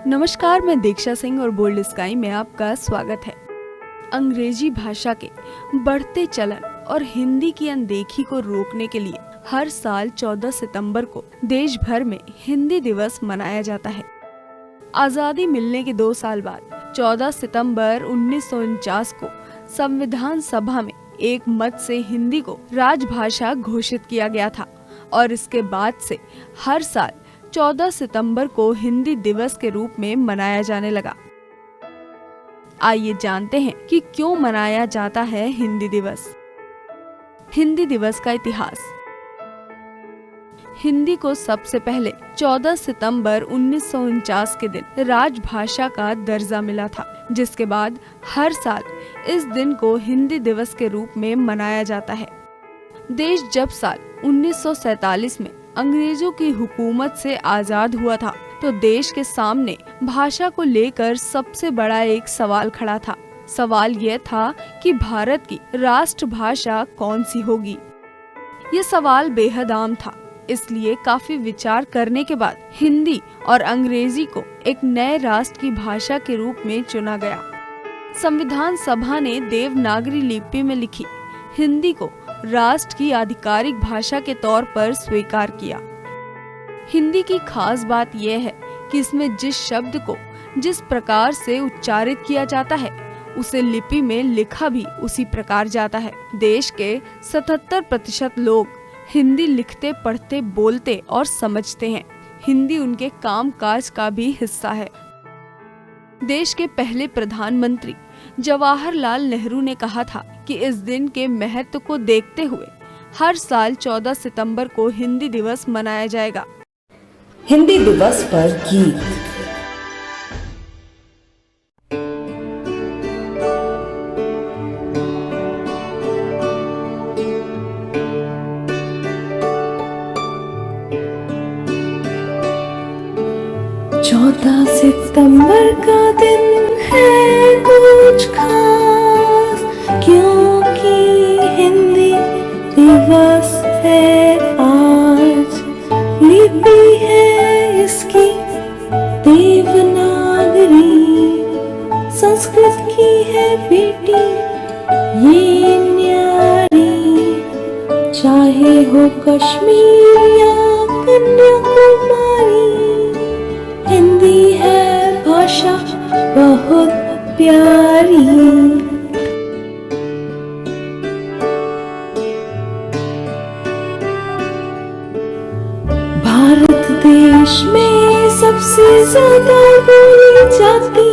नमस्कार, मैं दीक्षा सिंह और बोल्ड स्काई में आपका स्वागत है। अंग्रेजी भाषा के बढ़ते चलन और हिंदी की अनदेखी को रोकने के लिए हर साल 14 सितंबर को देश भर में हिंदी दिवस मनाया जाता है। आजादी मिलने के 2 साल बाद 14 सितंबर 1949 को संविधान सभा में एक मत से हिंदी को राजभाषा घोषित किया गया था और इसके बाद से हर साल 14 सितंबर को हिंदी दिवस के रूप में मनाया जाने लगा। आइए जानते हैं कि क्यों मनाया जाता है हिंदी दिवस। हिंदी दिवस का इतिहास। हिंदी को सबसे पहले 14 सितंबर 1949 के दिन राजभाषा का दर्जा मिला था, जिसके बाद हर साल इस दिन को हिंदी दिवस के रूप में मनाया जाता है। देश जब साल 1947 में अंग्रेजों की हुकूमत से आजाद हुआ था, तो देश के सामने भाषा को लेकर सबसे बड़ा एक सवाल खड़ा था। सवाल यह था कि भारत की राष्ट्रभाषा कौन सी होगी। ये सवाल बेहद आम था, इसलिए काफी विचार करने के बाद हिंदी और अंग्रेजी को एक नए राष्ट्र की भाषा के रूप में चुना गया। संविधान सभा ने देवनागरी लिपि में लिखी हिंदी को राष्ट्र की आधिकारिक भाषा के तौर पर स्वीकार किया। हिंदी की खास बात यह है कि इसमें जिस शब्द को जिस प्रकार से उच्चारित किया जाता है, उसे लिपि में लिखा भी उसी प्रकार जाता है। देश के 77% लोग हिंदी लिखते, पढ़ते, बोलते और समझते हैं। हिंदी उनके कामकाज का भी हिस्सा है। देश के पहले प्रधानमंत्री जवाहरलाल नेहरू ने कहा था कि इस दिन के महत्व को देखते हुए हर साल 14 सितंबर को हिंदी दिवस मनाया जाएगा। हिंदी दिवस पर गीत। चौदह सितंबर का दिन है कुछ खास, क्योंकि हिंदी दिवस है आज। लिपि है इसकी देवनागरी, संस्कृत की है बेटी ये न्यारी। चाहे हो कश्मीर या कन्याकुमारी, हिंदी है भाषा बहुत प्यारी। भारत देश में सबसे ज्यादा बोली जाती,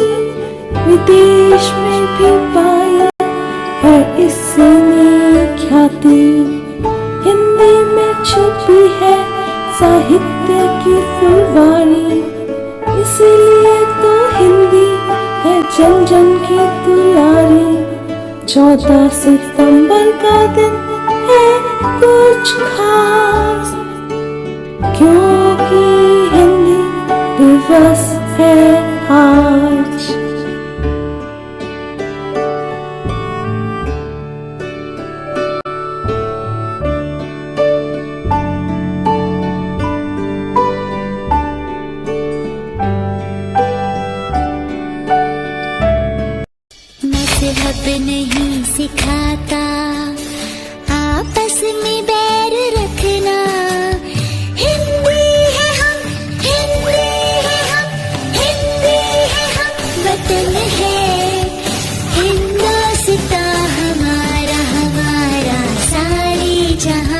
विदेश में भी पाई है इसने ख्याति। हिंदी में छुपी है साहित्य की फुलवारी, इसलिए तो हिंदी है जन जन की दुलारी। 14 सितंबर का दिन है कुछ खास, जहाँ